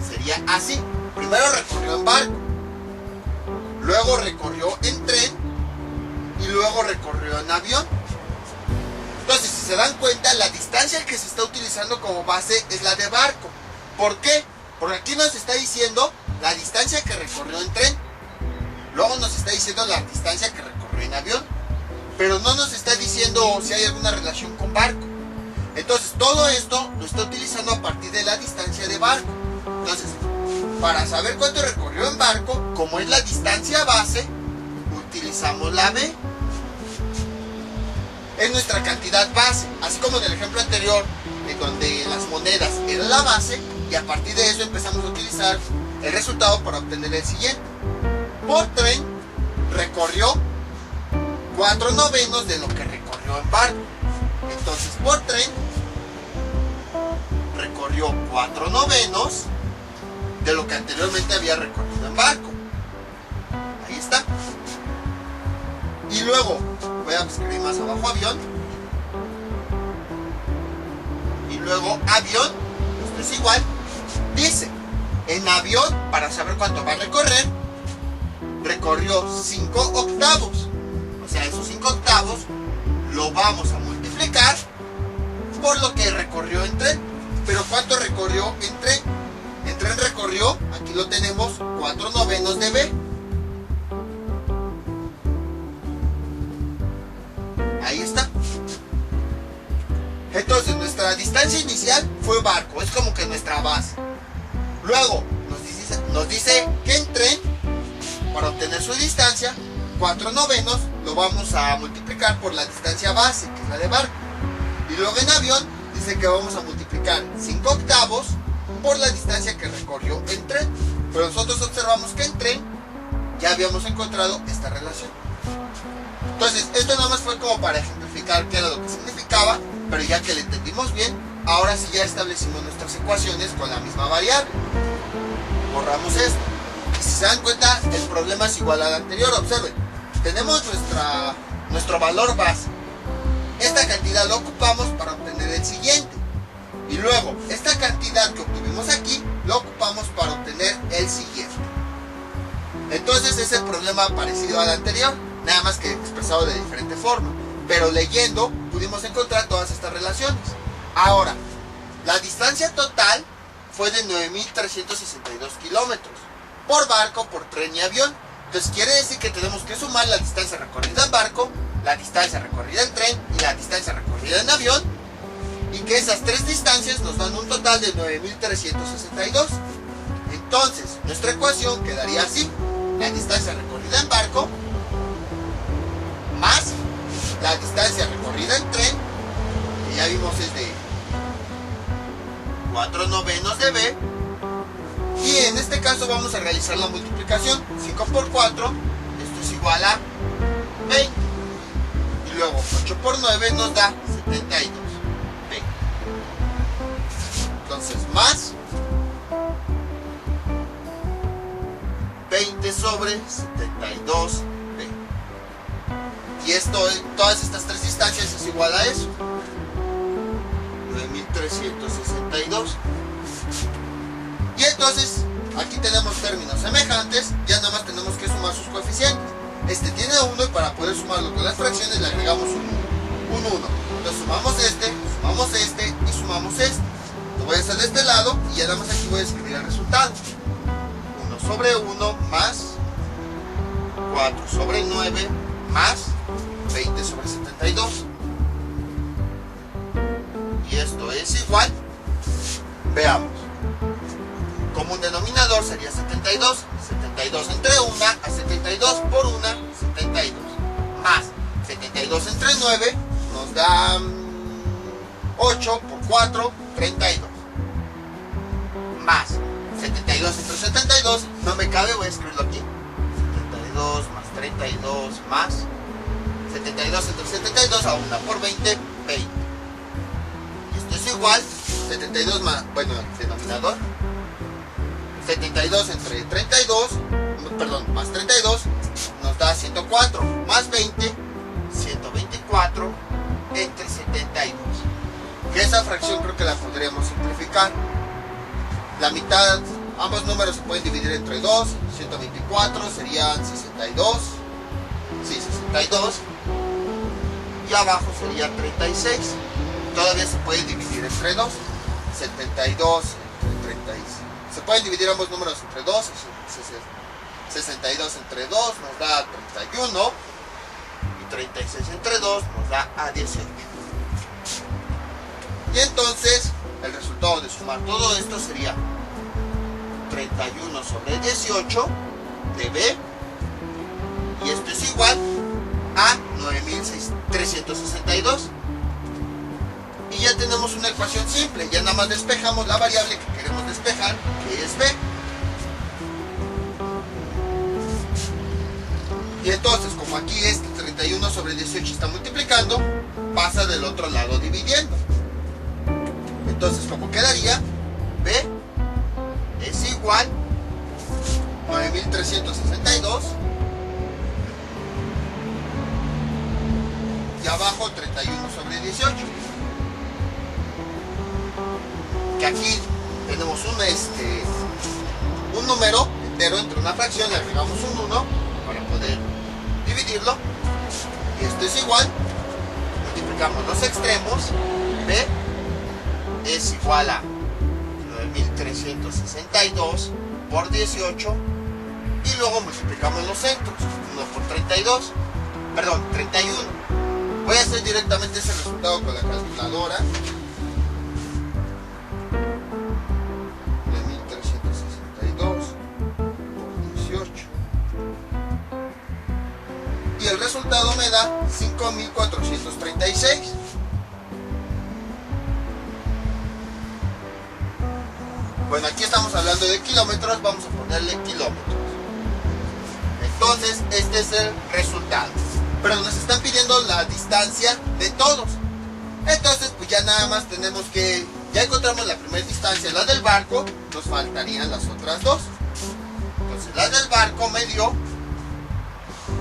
sería así. Primero recorrió en barco, luego recorrió en tren y luego recorrió en avión. Entonces, si se dan cuenta, la distancia que se está utilizando como base es la de barco. ¿Por qué? Porque aquí nos está diciendo la distancia que recorrió en tren. Luego nos está diciendo la distancia que recorrió en avión. Pero no nos está diciendo si hay alguna relación con barco. Entonces, todo esto lo está utilizando a partir de la distancia de barco. Entonces, para saber cuánto recorrió en barco, como es la distancia base, utilizamos la B. Es nuestra cantidad base, así como en el ejemplo anterior, en donde las monedas eran la base, y a partir de eso empezamos a utilizar el resultado para obtener el siguiente. Por tren, recorrió 4/9 de lo que recorrió en barco. Entonces, por tren, recorrió 4/9 de lo que anteriormente había recorrido en barco. Ahí está. Y luego voy a escribir más abajo avión. Y luego avión, esto es igual. Dice, en avión, para saber cuánto va a recorrer, recorrió 5/8. O sea, esos 5/8 lo vamos a multiplicar por lo que recorrió en tren. Pero ¿cuánto recorrió en tren? En tren recorrió, aquí lo tenemos, 4/9 de B. Ahí está. Entonces, nuestra distancia inicial fue barco, es como que nuestra base. Luego, nos dice que en tren, para obtener su distancia, 4/9 lo vamos a multiplicar por la distancia base, que es la de barco. Y luego en avión, dice que vamos a multiplicar 5/8 por la distancia que recorrió en tren. Pero nosotros observamos que en tren ya habíamos encontrado esta relación. Entonces, esto nada más fue como para ejemplificar qué era lo que significaba, pero ya que lo entendimos bien, ahora sí ya establecimos nuestras ecuaciones con la misma variable. Borramos esto. Y si se dan cuenta, el problema es igual al anterior. Observen, tenemos nuestro valor base. Esta cantidad lo ocupamos para obtener el siguiente. Y luego, esta cantidad que obtuvimos aquí, lo ocupamos para obtener el siguiente. Entonces es el problema parecido al anterior, nada más que expresado de diferente forma. Pero leyendo, pudimos encontrar todas estas relaciones. Ahora, la distancia total fue de 9.362 kilómetros. Por barco, por tren y avión. Entonces quiere decir que tenemos que sumar la distancia recorrida en barco, la distancia recorrida en tren y la distancia recorrida en avión, y que esas tres distancias nos dan un total de 9.362. Entonces, nuestra ecuación quedaría así: la distancia recorrida en barco más la distancia recorrida en tren, que ya vimos es de 4/9 de B, y en este caso vamos a realizar la multiplicación. 5 por 4, esto es igual a 20, y luego 8 por 9 nos da 72. Entonces, más 20 sobre 72B. Y esto, todas estas tres distancias es igual a eso, 9.362. Y entonces, aquí tenemos términos semejantes, ya nada más tenemos que sumar sus coeficientes. Este tiene 1 y para poder sumarlo con las fracciones le agregamos un 1. Entonces sumamos este y sumamos este. Lo voy a hacer de este lado y ya nada más aquí voy a escribir el resultado. 1 sobre 1 más 4 sobre 9 más 20 sobre 72. Y esto es igual, veamos, como un denominador sería 72. 72 entre 1 a 72 por 1, 72. Más 72 entre 9 nos da 8 por 4, 32. Más 72 72 entre 72, no me cabe, voy a escribirlo aquí. 72 más 32 más 72 entre 72 a 1 por 20, 20. Y esto es igual, 72 más, bueno, el denominador. 72 entre 32, perdón, más 32 nos da 104, más 20, 124 entre 72. Que esa fracción creo que la podríamos simplificar. La mitad, ambos números se pueden dividir entre 2, 124 serían 62, sí, 62, y abajo sería 36. Todavía se puede dividir entre 2, 72 entre 36. Se pueden dividir ambos números entre 2, 62 entre 2 nos da 31 y 36 entre 2 nos da a 18. Y entonces el resultado de sumar todo esto sería 31 sobre 18 de B, y esto es igual a 9362. Y ya tenemos una ecuación simple, ya nada más despejamos la variable que queremos despejar, que es B. Y entonces, como aquí este 31 sobre 18 está multiplicando, pasa del otro lado dividiendo. Entonces, como quedaría, B es igual 9362 y abajo 31 sobre 18. Que aquí tenemos un número entero entre una fracción, le agregamos un 1 para poder dividirlo, y esto es igual, multiplicamos los extremos, B es igual a 9362 por 18, y luego multiplicamos los centros, 1 por 32, perdón, 31. Voy a hacer directamente ese resultado con la calculadora. 9362 por 18. Y el resultado me da 5436. Bueno, aquí estamos hablando de kilómetros, vamos a ponerle kilómetros. Entonces, este es el resultado. Pero nos están pidiendo la distancia de todos. Entonces, pues ya nada más tenemos que... Ya encontramos la primera distancia, la del barco, nos faltarían las otras dos. Entonces, la del barco me dio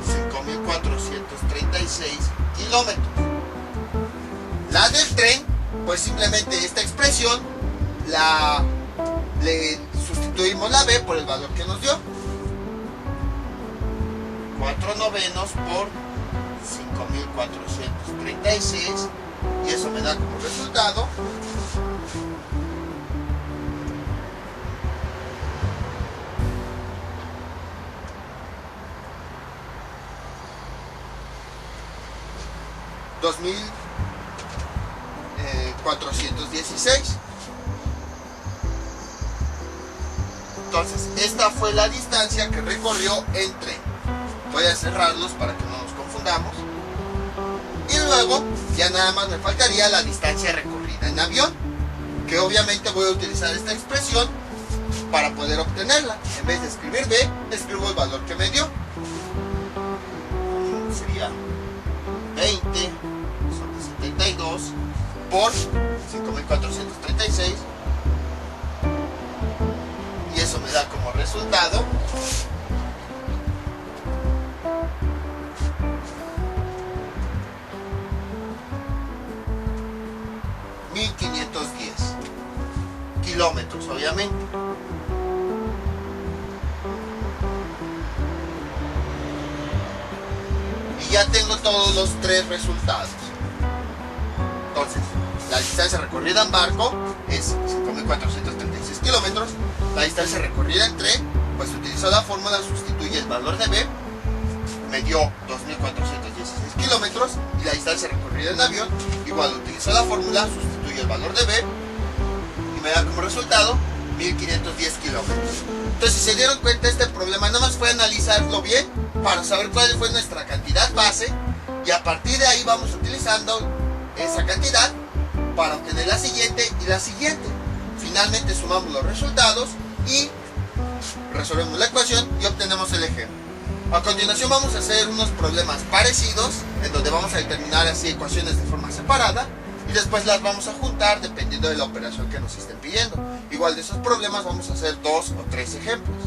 5436 kilómetros. La del tren, pues simplemente esta expresión le sustituimos la B por el valor que nos dio, 4 novenos por 5436, y eso me da como resultado 2416. Entonces, esta fue la distancia que recorrió en tren. Voy a cerrarlos para que no nos confundamos. Y luego, ya nada más me faltaría la distancia recorrida en avión, que obviamente voy a utilizar esta expresión para poder obtenerla. En vez de escribir B, escribo el valor que me dio. Sería 20 sobre 72 por 5436. Y eso me da como resultado 1510 kilómetros, obviamente. Y ya tengo todos los tres resultados. Entonces, la distancia recorrida en barco es 5436 kilómetros. La distancia recorrida en tren, pues utilizo la fórmula, sustituye el valor de B, me dio 2416 kilómetros. Y la distancia recorrida en avión, igual utilizo la fórmula, sustituye el valor de B y me da como resultado 1510 kilómetros. Entonces, si se dieron cuenta, este problema nada más fue analizarlo bien para saber cuál fue nuestra cantidad base, y a partir de ahí vamos utilizando esa cantidad para obtener la siguiente y la siguiente. Finalmente sumamos los resultados y resolvemos la ecuación y obtenemos el ejemplo. A continuación vamos a hacer unos problemas parecidos, en donde vamos a determinar así ecuaciones de forma separada, y después las vamos a juntar dependiendo de la operación que nos estén pidiendo. Igual de esos problemas vamos a hacer 2 o 3 ejemplos.